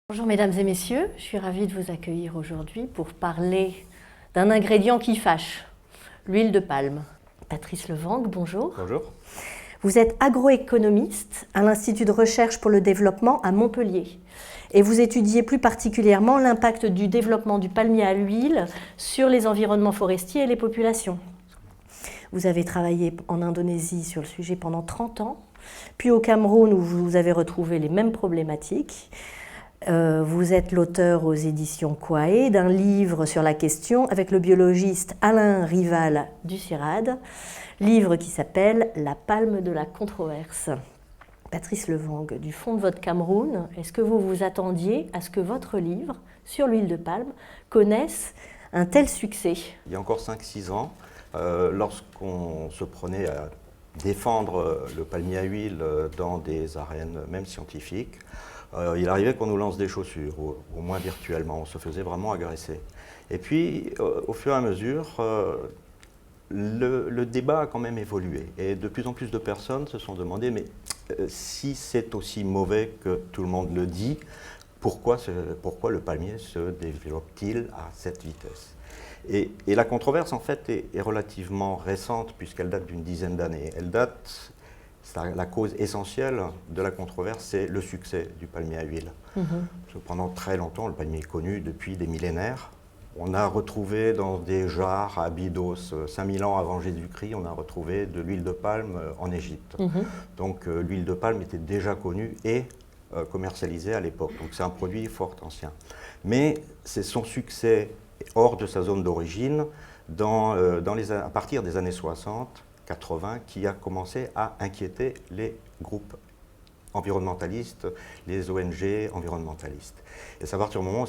Bonjour mesdames et messieurs, je suis ravie de vous accueillir aujourd'hui pour parler d'un ingrédient qui fâche, l'huile de palme. Patrice Levangue, bonjour. Bonjour. Vous êtes agroéconomiste à l'Institut de recherche pour le développement à Montpellier et vous étudiez plus particulièrement l'impact du développement du palmier à huile sur les environnements forestiers et les populations. Vous avez travaillé en Indonésie sur le sujet pendant 30 ans, puis au Cameroun où vous avez retrouvé les mêmes problématiques. Vous êtes l'auteur aux éditions Quae d'un livre sur la question avec le biologiste Alain Rival du CIRAD, livre qui s'appelle « La palme de la controverse ». Patrice Levangue, du fond de votre Cameroun, est-ce que vous vous attendiez à ce que votre livre sur l'huile de palme connaisse un tel succès? Il y a encore 5-6 ans, lorsqu'on se prenait à défendre le palmier à huile dans des arènes même scientifiques, il arrivait qu'on nous lance des chaussures, au moins virtuellement, on se faisait vraiment agresser. Et puis, au fur et à mesure, le débat a quand même évolué. Et de plus en plus de personnes se sont demandé, mais si c'est aussi mauvais que tout le monde le dit, pourquoi le palmier se développe-t-il à cette vitesse ? Et la controverse, en fait, est relativement récente, puisqu'elle date d'une dizaine d'années. La cause essentielle de la controverse, c'est le succès du palmier à huile. Pendant très longtemps, le palmier est connu depuis des millénaires. On a retrouvé dans des jarres à Abydos, 5000 ans avant Jésus-Christ, on a retrouvé de l'huile de palme en Égypte. Donc l'huile de palme était déjà connue et commercialisée à l'époque. Donc c'est un produit fort ancien. Mais c'est son succès hors de sa zone d'origine à partir des années 60-80 qui a commencé à inquiéter les groupes environnementalistes, les ONG environnementalistes. Et c'est à partir du moment où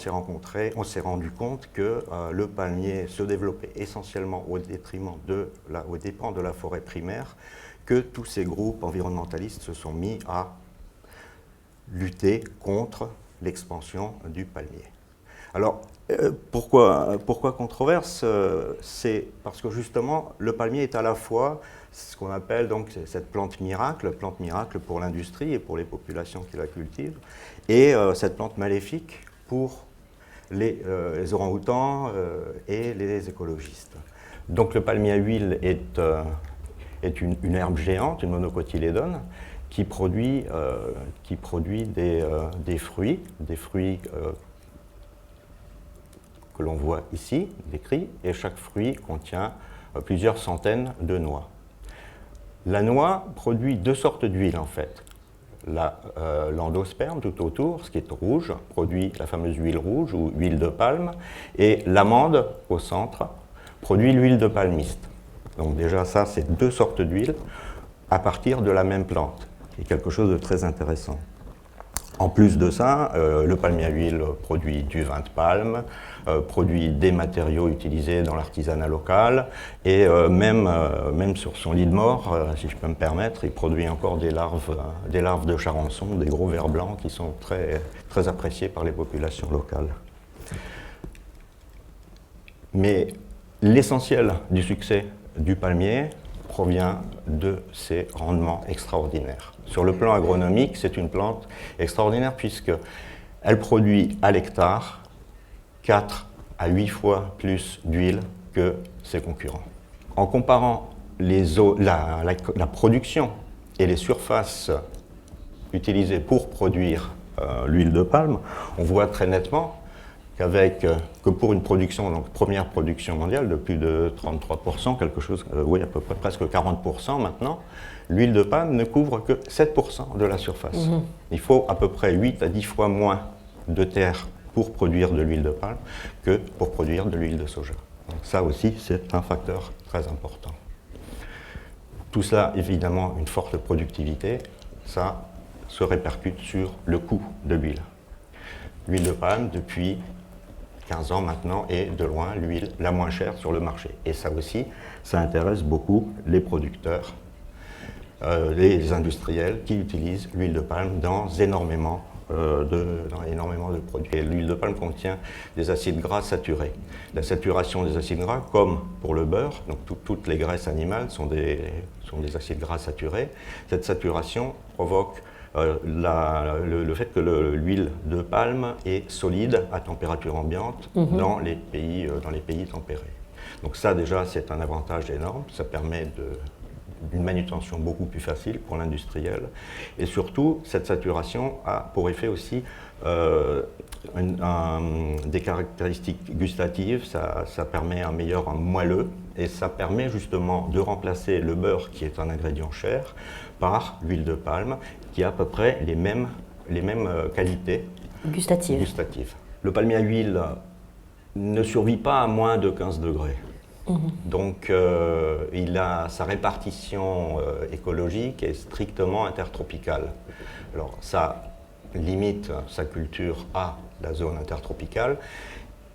on s'est rendu compte que le palmier se développait essentiellement aux dépens de la forêt primaire, que tous ces groupes environnementalistes se sont mis à lutter contre l'expansion du palmier. Alors, pourquoi controverse? C'est parce que justement, le palmier est à la fois ce qu'on appelle donc cette plante miracle pour l'industrie et pour les populations qui la cultivent, et cette plante maléfique pour les orang-outans et les écologistes. Donc le palmier à huile est une herbe géante, une monocotylédone, qui produit des fruits que l'on voit ici, décrits, et chaque fruit contient plusieurs centaines de noix. La noix produit deux sortes d'huile en fait. L'endosperme tout autour, ce qui est rouge, produit la fameuse huile rouge ou huile de palme, et l'amande au centre produit l'huile de palmiste. Donc déjà ça, c'est deux sortes d'huile à partir de la même plante, qui est quelque chose de très intéressant. En plus de ça, le palmier à huile produit du vin de palme, produit des matériaux utilisés dans l'artisanat local, et même sur son lit de mort, si je peux me permettre, il produit encore des larves de charançon, des gros vers blancs qui sont très, très appréciés par les populations locales. Mais l'essentiel du succès du palmier provient de ses rendements extraordinaires. Sur le plan agronomique, c'est une plante extraordinaire puisqu'elle produit à l'hectare 4 à 8 fois plus d'huile que ses concurrents. En comparant la production et les surfaces utilisées pour produire l'huile de palme, on voit très nettement que pour une production, donc première production mondiale de plus de 33%, à peu près presque 40% maintenant, l'huile de palme ne couvre que 7% de la surface. Il faut à peu près 8 à 10 fois moins de terre pour produire de l'huile de palme que pour produire de l'huile de soja. Donc ça aussi, c'est un facteur très important. Tout cela, évidemment, une forte productivité, ça se répercute sur le coût de l'huile. L'huile de palme, depuis 15 ans maintenant, est de loin l'huile la moins chère sur le marché. Et ça aussi, ça intéresse beaucoup les producteurs, les industriels qui utilisent l'huile de palme dans énormément de produits. L'huile de palme contient des acides gras saturés. La saturation des acides gras, comme pour le beurre, donc toutes les graisses animales sont des acides gras saturés. Cette saturation provoque le fait que l'huile de palme est solide à température ambiante dans les pays tempérés. Donc ça déjà c'est un avantage énorme, ça permet d'une manutention beaucoup plus facile pour l'industriel. Et surtout, cette saturation a pour effet aussi des caractéristiques gustatives, ça permet un meilleur moelleux, et ça permet justement de remplacer le beurre, qui est un ingrédient cher, par l'huile de palme, qui a à peu près les mêmes qualités gustatives. Le palmier à huile ne survit pas à moins de 15 degrés. Donc sa répartition écologique est strictement intertropicale. Alors ça limite sa culture à la zone intertropicale,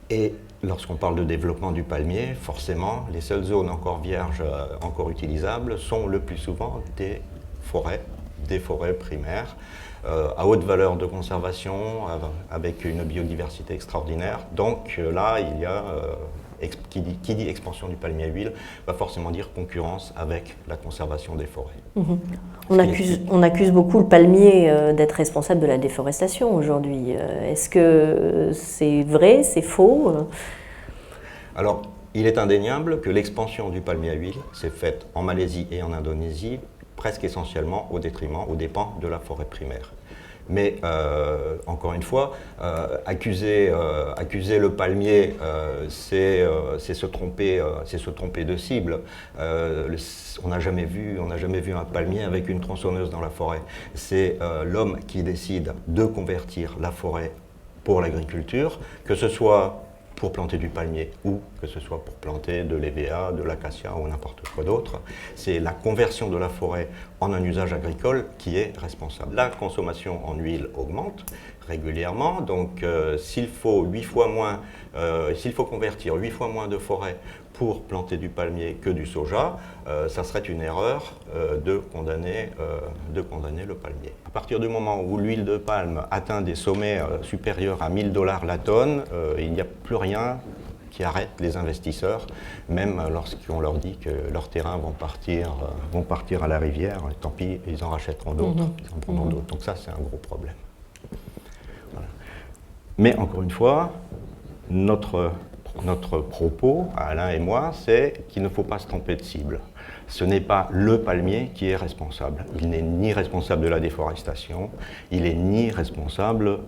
et lorsqu'on parle de développement du palmier, forcément les seules zones encore vierges, encore utilisables, sont le plus souvent des forêts primaires, à haute valeur de conservation, avec une biodiversité extraordinaire. Donc là, il y a qui dit expansion du palmier à huile va forcément dire concurrence avec la conservation des forêts. On accuse beaucoup le palmier d'être responsable de la déforestation aujourd'hui. Est-ce que c'est vrai, c'est faux? Alors, il est indéniable que l'expansion du palmier à huile s'est faite en Malaisie et en Indonésie presque essentiellement aux dépens de la forêt primaire. Mais encore une fois, accuser le palmier, c'est se tromper de cible. On n'a jamais vu un palmier avec une tronçonneuse dans la forêt. C'est l'homme qui décide de convertir la forêt pour l'agriculture, que ce soit pour planter du palmier ou que ce soit pour planter de l'hévéa, de l'acacia ou n'importe quoi d'autre. C'est la conversion de la forêt en un usage agricole qui est responsable. La consommation en huile augmente régulièrement, donc s'il faut convertir 8 fois moins de forêt pour planter du palmier que du soja, ça serait une erreur de condamner le palmier. À partir du moment où l'huile de palme atteint des sommets supérieurs à 1 000 $ la tonne, il n'y a plus rien qui arrête les investisseurs, même lorsqu'on leur dit que leurs terrains vont partir à la rivière, tant pis, ils en rachèteront d'autres, ils en prendront d'autres. Donc ça, c'est un gros problème. Voilà. Mais encore une fois, notre propos, Alain et moi, c'est qu'il ne faut pas se tromper de cible. Ce n'est pas le palmier qui est responsable. Il n'est ni responsable de la déforestation, il n'est ni responsable,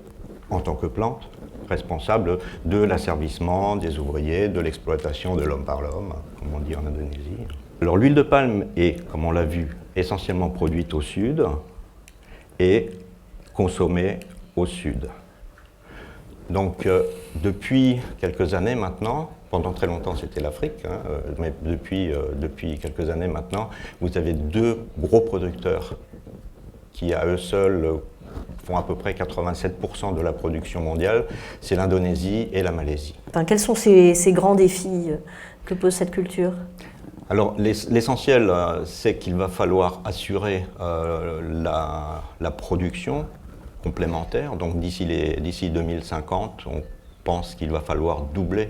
en tant que plante, responsable de l'asservissement des ouvriers, de l'exploitation de l'homme par l'homme, comme on dit en Indonésie. Alors l'huile de palme est, comme on l'a vu, essentiellement produite au sud et consommée au sud. Donc depuis quelques années maintenant, pendant très longtemps c'était l'Afrique, mais depuis quelques années maintenant, vous avez 2 gros producteurs qui à eux seuls font à peu près 87% de la production mondiale, c'est l'Indonésie et la Malaisie. Quels sont ces grands défis que pose cette culture ? Alors l'essentiel, c'est qu'il va falloir assurer la production complémentaire. Donc d'ici 2050, on pense qu'il va falloir doubler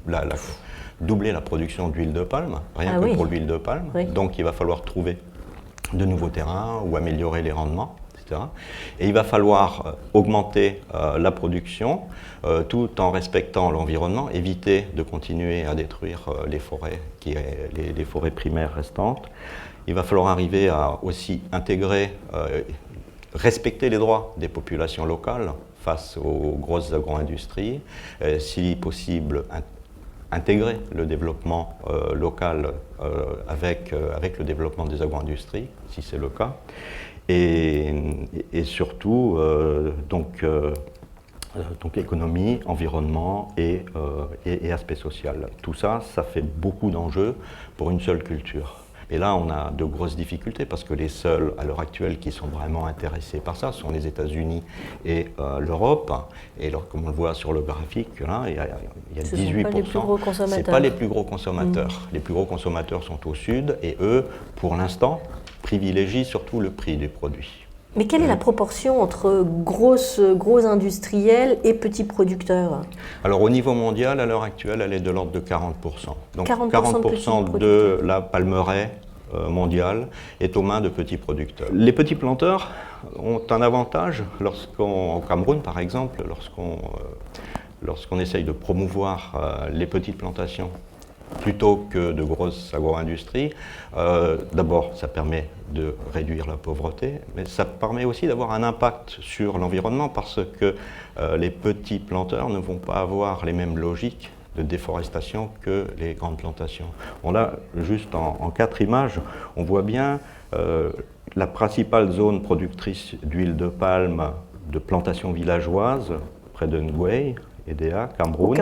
la production d'huile de palme, rien que pour l'huile de palme. Oui. Donc il va falloir trouver de nouveaux terrains ou améliorer les rendements, etc. Et il va falloir augmenter la production tout en respectant l'environnement, éviter de continuer à détruire les forêts primaires restantes. Il va falloir arriver à aussi intégrer, respecter les droits des populations locales face aux grosses agro-industries, si possible intégrer le développement local avec le développement des agro-industries, si c'est le cas, et surtout donc économie, environnement et aspect social. Tout ça, ça fait beaucoup d'enjeux pour une seule culture. Et là, on a de grosses difficultés parce que les seuls, à l'heure actuelle, qui sont vraiment intéressés par ça sont les États-Unis et l'Europe. Et alors, comme on le voit sur le graphique, là, il y a 18%. Ce n'est pas les plus gros consommateurs. Les plus gros consommateurs sont au sud et eux, pour l'instant, privilégient surtout le prix des produits. Mais quelle est la proportion entre gros industriels et petits producteurs ? Alors au niveau mondial, à l'heure actuelle, elle est de l'ordre de 40%. Donc 40% de la palmeraie mondiale est aux mains de petits producteurs. Les petits planteurs ont un avantage au Cameroun par exemple, lorsqu'on essaye de promouvoir les petites plantations plutôt que de grosses agro-industries. D'abord, ça permet de réduire la pauvreté, mais ça permet aussi d'avoir un impact sur l'environnement parce que les petits planteurs ne vont pas avoir les mêmes logiques de déforestation que les grandes plantations. On a juste en 4 images, on voit bien la principale zone productrice d'huile de palme de plantations villageoises près de Nguei, EDA, Cameroun,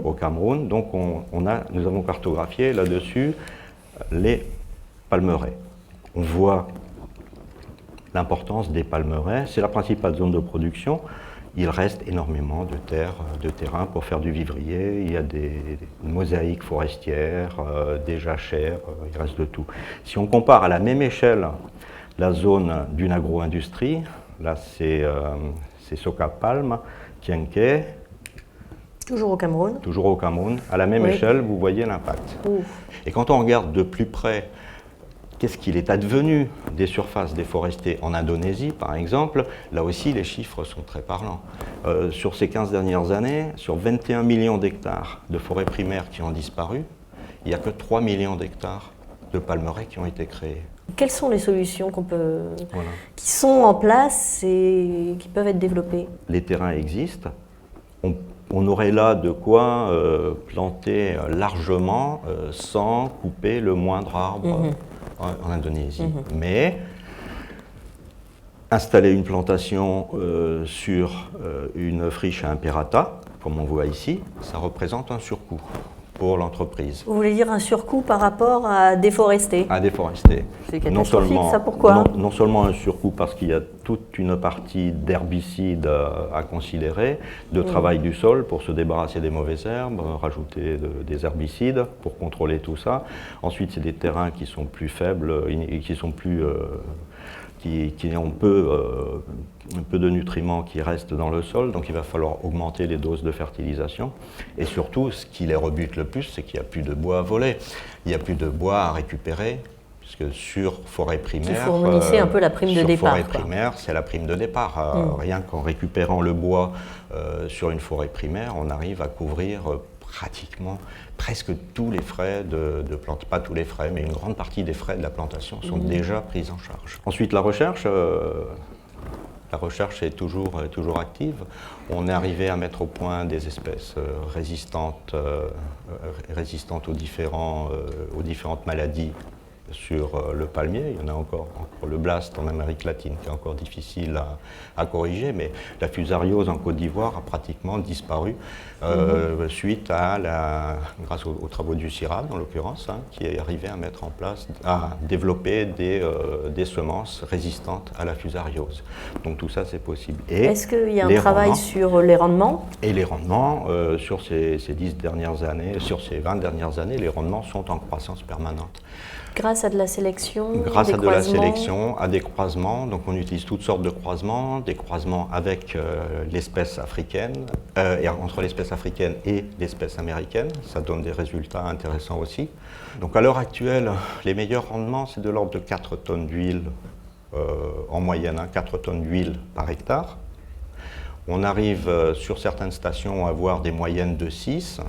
au Cameroun. Donc nous avons cartographié là-dessus les palmeraies. On voit l'importance des palmeraies, c'est la principale zone de production. Il reste énormément de terrain pour faire du vivrier, il y a des mosaïques forestières, des jachères, il reste de tout. Si on compare à la même échelle la zone d'une agro-industrie, là c'est Soka Palm, Kienke, toujours au Cameroun. Toujours au Cameroun. À la même échelle, vous voyez l'impact. Et quand on regarde de plus près, qu'est-ce qu'il est advenu des surfaces déforestées en Indonésie, par exemple, là aussi, les chiffres sont très parlants. Sur ces 15 dernières années, sur 21 millions d'hectares de forêts primaires qui ont disparu, il n'y a que 3 millions d'hectares de palmeraies qui ont été créés. Quelles sont les solutions qui sont en place et qui peuvent être développées? Les terrains existent. On aurait là de quoi planter largement sans couper le moindre arbre en Indonésie. Mais installer une plantation sur une friche à Imperata, comme on voit ici, ça représente un surcoût pour l'entreprise. Vous voulez dire un surcoût par rapport à déforester? À déforester. C'est catastrophique, ça, pourquoi? Non seulement un surcoût parce qu'il y a toute une partie d'herbicides à considérer, de travail du sol pour se débarrasser des mauvaises herbes, rajouter des herbicides pour contrôler tout ça. Ensuite, c'est des terrains qui sont plus faibles et qui sont plus... qui ont peu de nutriments qui restent dans le sol, donc il va falloir augmenter les doses de fertilisation. Et surtout, ce qui les rebute le plus, c'est qu'il n'y a plus de bois à voler, il n'y a plus de bois à récupérer, puisque sur forêt primaire... Il faut fournir un peu la prime de départ. Sur forêt primaire, c'est la prime de départ. Rien qu'en récupérant le bois sur une forêt primaire, on arrive à couvrir pratiquement presque tous les frais de plante, pas tous les frais, mais une grande partie des frais de la plantation sont déjà pris en charge. Ensuite, la recherche est toujours active. On est arrivé à mettre au point des espèces résistantes aux différentes maladies sur le palmier. Il y en a encore le blast en Amérique latine qui est encore difficile à corriger, mais la fusariose en Côte d'Ivoire a pratiquement disparu suite grâce aux travaux du CIRAD en l'occurrence, qui est arrivé à développer des semences résistantes à la fusariose. Donc tout ça c'est possible. Est-ce qu'il y a un travail sur les rendements? Et les rendements, sur ces 10 dernières années, sur ces 20 dernières années, les rendements sont en croissance permanente. Grâce à de la sélection, grâce à de la sélection, à des croisements. Donc on utilise toutes sortes de croisements, des croisements avec l'espèce africaine, et entre l'espèce africaine et l'espèce américaine. Ça donne des résultats intéressants aussi. Donc à l'heure actuelle, les meilleurs rendements, c'est de l'ordre de 4 tonnes d'huile en moyenne, 4 tonnes d'huile par hectare. On arrive sur certaines stations à avoir des moyennes de 6,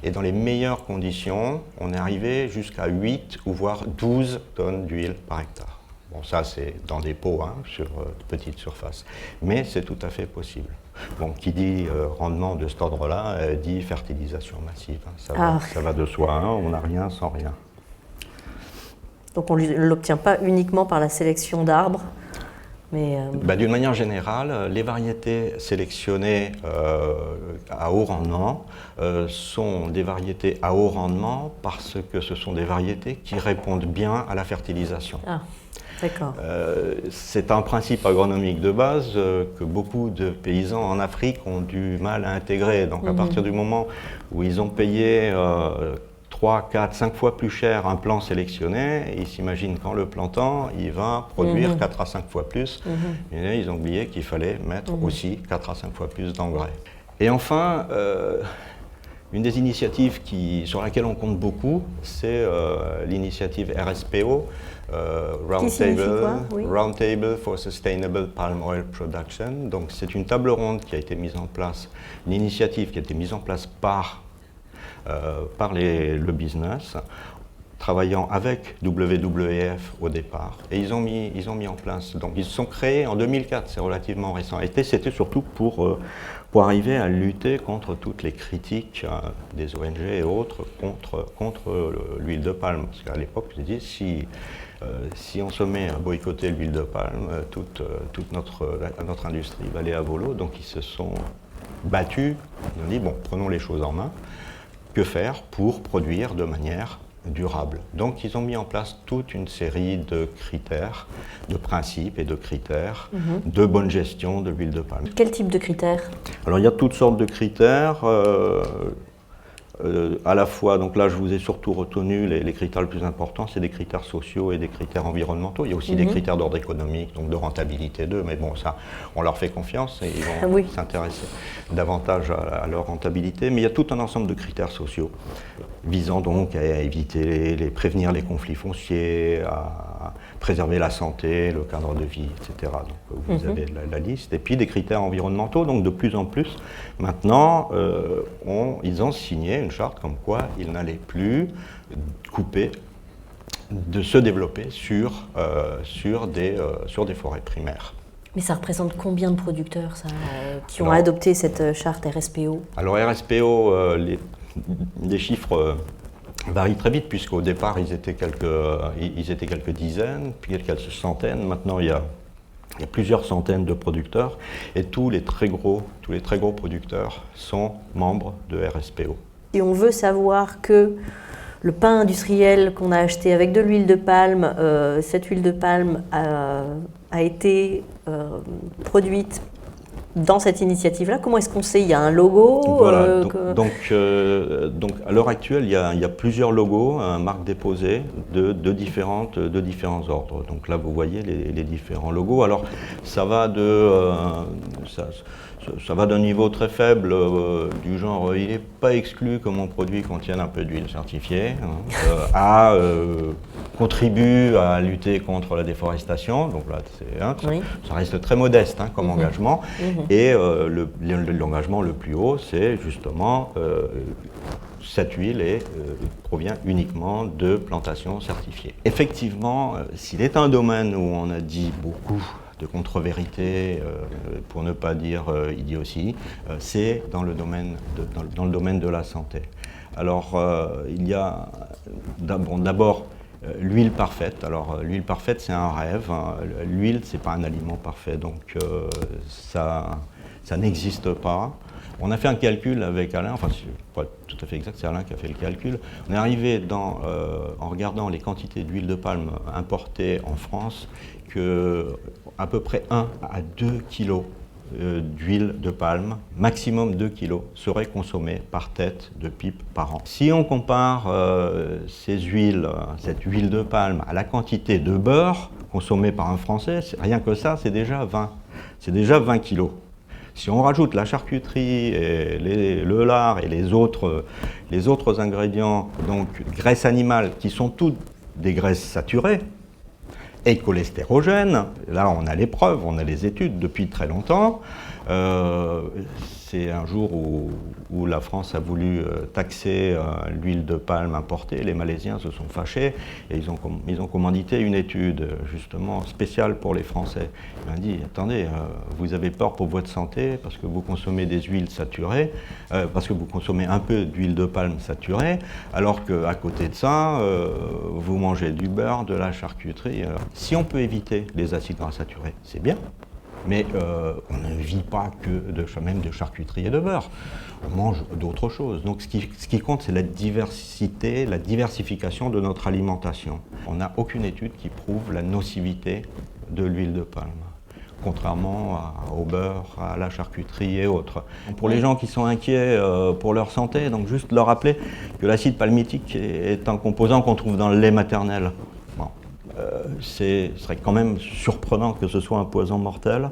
et dans les meilleures conditions, on est arrivé jusqu'à 8 ou voire 12 tonnes d'huile par hectare. Bon, ça c'est dans des pots, sur de petites surfaces, mais c'est tout à fait possible. Bon, qui dit rendement de cet ordre-là, dit fertilisation massive. Ça va de soi, on n'a rien sans rien. Donc on ne l'obtient pas uniquement par la sélection d'arbres? D'une manière générale, les variétés sélectionnées à haut rendement sont des variétés à haut rendement parce que ce sont des variétés qui répondent bien à la fertilisation. Ah, d'accord. C'est un principe agronomique de base que beaucoup de paysans en Afrique ont du mal à intégrer. Donc à partir du moment où ils ont payé 3, 4, 5 fois plus cher un plant sélectionné, ils s'imaginent qu'en le plantant, il va produire 4 à 5 fois plus. Et là, ils ont oublié qu'il fallait mettre aussi 4 à 5 fois plus d'engrais. Et enfin, Une des initiatives sur laquelle on compte beaucoup, c'est l'initiative RSPO, Roundtable for Sustainable Palm Oil Production. Donc c'est une table ronde qui a été mise en place, une initiative qui a été mise en place par le business, travaillant avec WWF au départ, et ils ont mis en place, donc ils se sont créés en 2004, c'est relativement récent, et c'était surtout pour arriver à lutter contre toutes les critiques des ONG et autres contre l'huile de palme, parce qu'à l'époque, je dis, si on se met à boycotter l'huile de palme, toute notre industrie va aller à volo, donc ils se sont battus, ils ont dit, bon, prenons les choses en main, que faire pour produire de manière durable. Donc ils ont mis en place toute une série de critères, de principes et de critères de bonne gestion de l'huile de palme. Quel type de critères? Alors il y a toutes sortes de critères, à la fois, donc là je vous ai surtout retenu les critères les plus importants, c'est des critères sociaux et des critères environnementaux. Il y a aussi des critères d'ordre économique, donc de rentabilité d'eux, mais bon ça, on leur fait confiance et ils vont s'intéresser davantage à leur rentabilité. Mais il y a tout un ensemble de critères sociaux visant donc à éviter, prévenir les conflits fonciers, à préserver la santé, le cadre de vie, etc. Donc vous avez la liste. Et puis des critères environnementaux, donc de plus en plus. Maintenant, ils ont signé une charte comme quoi ils n'allaient plus couper, de se développer sur des forêts primaires. Mais ça représente combien de producteurs qui ont adopté cette charte RSPO? Alors RSPO, les chiffres varient très vite, puisqu'au départ ils étaient quelques dizaines, puis quelques centaines. Maintenant il y a plusieurs centaines de producteurs, et tous les très gros producteurs sont membres de RSPO. Et on veut savoir que le pain industriel qu'on a acheté avec de l'huile de palme, cette huile de palme a été produite dans cette initiative-là. Comment est-ce qu'on sait? Il y a un logo? Voilà, donc à l'heure actuelle, il y a plusieurs logos, marques déposées de différents ordres. Donc là, vous voyez les différents logos. Alors, ça va d'un niveau très faible, du genre il n'est pas exclu que mon produit contienne un peu d'huile certifiée, contribue à lutter contre la déforestation. Donc là, ça reste très modeste comme engagement. Et l'engagement le plus haut, c'est justement cette huile provient uniquement de plantations certifiées. Effectivement, s'il est un domaine où on a dit beaucoup de contre-vérité, pour ne pas dire idiotie, c'est dans le domaine de la santé. Alors, il y a d'abord l'huile parfaite. Alors, l'huile parfaite, c'est un rêve. L'huile, c'est pas un aliment parfait, donc ça n'existe pas. On a fait un calcul avec Alain, enfin, pour être tout à fait exact, c'est Alain qui a fait le calcul. On est arrivé en regardant les quantités d'huile de palme importées en France, qu'à peu près 1 à 2 kilos d'huile de palme, maximum 2 kilos, seraient consommés par tête de pipe par an. Si on compare cette huile de palme à la quantité de beurre consommée par un Français, rien que ça, c'est déjà 20 kilos. Si on rajoute la charcuterie, et le lard et les autres ingrédients, donc graisses animales, qui sont toutes des graisses saturées et cholestérogènes, là on a les preuves, on a les études depuis très longtemps. C'est un jour où la France a voulu taxer l'huile de palme importée. Les Malaisiens se sont fâchés et ils ont commandité une étude justement spéciale pour les Français. Ils ont dit, attendez, vous avez peur pour votre santé parce que vous consommez des huiles saturées, parce que vous consommez un peu d'huile de palme saturée, alors qu'à côté de ça, vous mangez du beurre, de la charcuterie. Si on peut éviter les acides gras saturés, c'est bien. Mais on ne vit pas que même de charcuterie et de beurre. On mange d'autres choses. Donc ce qui compte, c'est la diversité, la diversification de notre alimentation. On n'a aucune étude qui prouve la nocivité de l'huile de palme, contrairement au beurre, à la charcuterie et autres. Pour les gens qui sont inquiets pour leur santé, donc juste leur rappeler que l'acide palmitique est un composant qu'on trouve dans le lait maternel. Bon. ce serait quand même surprenant que ce soit un poison mortel.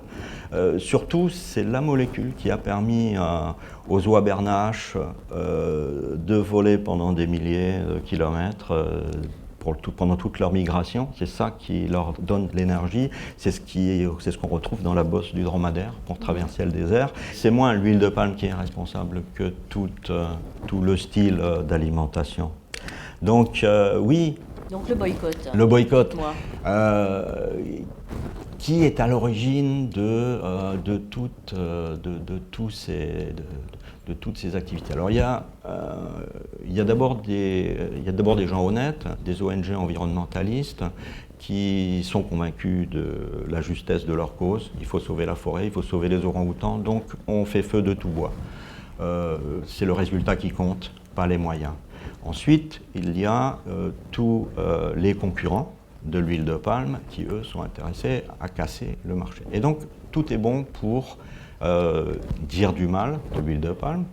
Surtout, c'est la molécule qui a permis aux oies bernaches de voler pendant des milliers de kilomètres pendant toute leur migration. C'est ça qui leur donne l'énergie, c'est ce qu'on retrouve dans la bosse du dromadaire pour traverser le désert. C'est moins l'huile de palme qui est responsable que tout le style d'alimentation. Donc oui. Donc le boycott. Le boycott. Qui est à l'origine de toutes ces activités? Alors il y a d'abord des gens honnêtes, des ONG environnementalistes qui sont convaincus de la justesse de leur cause. Il faut sauver la forêt, il faut sauver les orang-outans, donc on fait feu de tout bois. C'est le résultat qui compte, pas les moyens. Ensuite, il y a tous les concurrents de l'huile de palme qui, eux, sont intéressés à casser le marché. Et donc, tout est bon pour dire du mal de l'huile de palme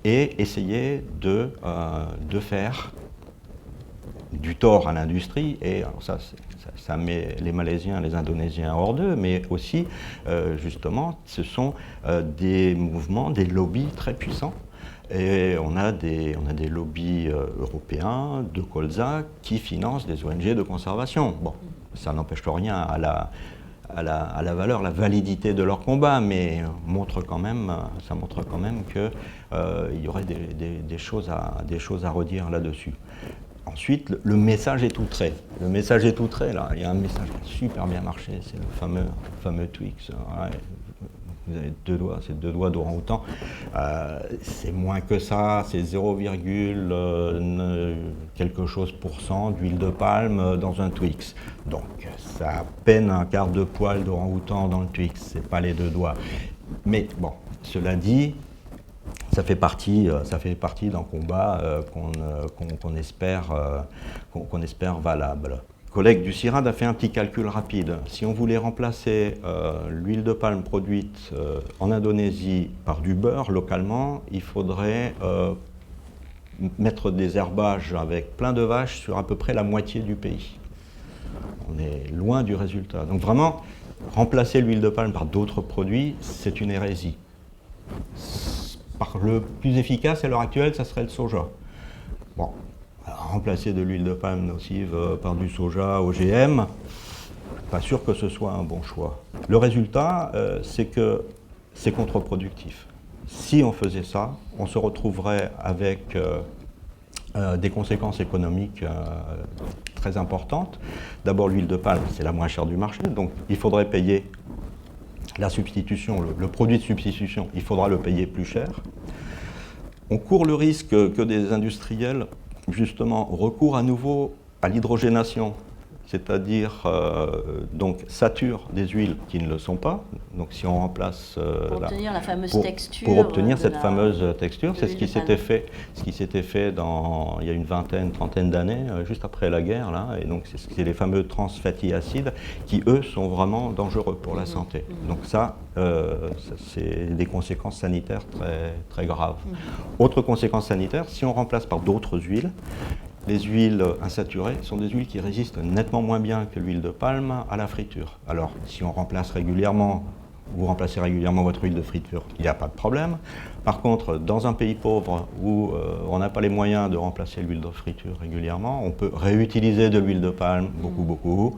et essayer de faire du tort à l'industrie. Et alors ça met les Malaisiens, les Indonésiens hors d'eux, mais aussi, justement, ce sont des mouvements, des lobbies très puissants. Et on a des lobbies européens, de colza, qui financent des ONG de conservation. Bon, ça n'empêche rien à la valeur, la validité de leur combat, mais ça montre quand même qu'il y aurait des choses à redire là-dessus. Ensuite, le message est tout trait. Le message est tout trait, là. Il y a un message qui a super bien marché, c'est le fameux Twix. Ouais. Vous avez deux doigts, c'est 2 doigts d'orang-outan. C'est moins que ça, c'est 0, quelque chose % d'huile de palme dans un Twix. Donc ça a à peine un quart de poil d'orang-outan dans le Twix, c'est pas les 2 doigts. Mais bon, cela dit, ça fait partie d'un combat qu'on espère valable. Le collègue du CIRAD a fait un petit calcul rapide. Si on voulait remplacer l'huile de palme produite en Indonésie par du beurre localement, il faudrait mettre des herbages avec plein de vaches sur à peu près la moitié du pays. On est loin du résultat. Donc vraiment, remplacer l'huile de palme par d'autres produits, c'est une hérésie. Le plus efficace à l'heure actuelle, ça serait le soja. Bon. Remplacer de l'huile de palme nocive par du soja OGM, pas sûr que ce soit un bon choix. Le résultat, c'est que c'est contre-productif. Si on faisait ça, on se retrouverait avec des conséquences économiques très importantes. D'abord, l'huile de palme, c'est la moins chère du marché, donc il faudrait payer la substitution, le produit de substitution, il faudra le payer plus cher. On court le risque que des industriels justement recours à nouveau à l'hydrogénation, c'est-à-dire donc saturent des huiles qui ne le sont pas. Donc si on remplace pour obtenir la fameuse texture, pour obtenir cette fameuse texture, c'est ce qui s'était fait il y a une trentaine d'années, juste après la guerre là, et donc c'est les fameux trans fatty acides qui eux sont vraiment dangereux pour la santé. Donc ça c'est des conséquences sanitaires très très graves. Autre conséquence sanitaire, si on remplace par d'autres huiles, les huiles insaturées sont des huiles qui résistent nettement moins bien que l'huile de palme à la friture. Alors, si on remplace régulièrement, vous remplacez régulièrement votre huile de friture, il n'y a pas de problème. Par contre, dans un pays pauvre où on n'a pas les moyens de remplacer l'huile de friture régulièrement, on peut réutiliser de l'huile de palme beaucoup,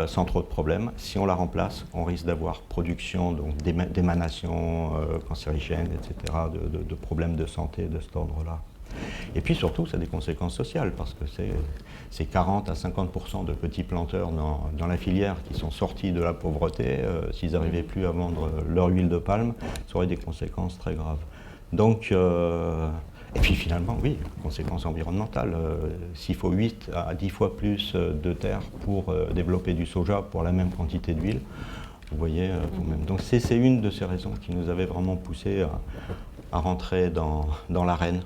sans trop de problèmes. Si on la remplace, on risque d'avoir production d'émanations cancérigènes, etc., de problèmes de santé de cet ordre-là. Et puis surtout, ça a des conséquences sociales, parce que c'est 40 à 50% de petits planteurs dans la filière qui sont sortis de la pauvreté. S'ils n'arrivaient plus à vendre leur huile de palme, ça aurait des conséquences très graves. Donc, et puis finalement, oui, conséquences environnementales. S'il faut 8 à 10 fois plus de terre pour développer du soja pour la même quantité d'huile, vous voyez vous-même. Donc c'est une de ces raisons qui nous avait vraiment poussé à rentrer dans l'arène.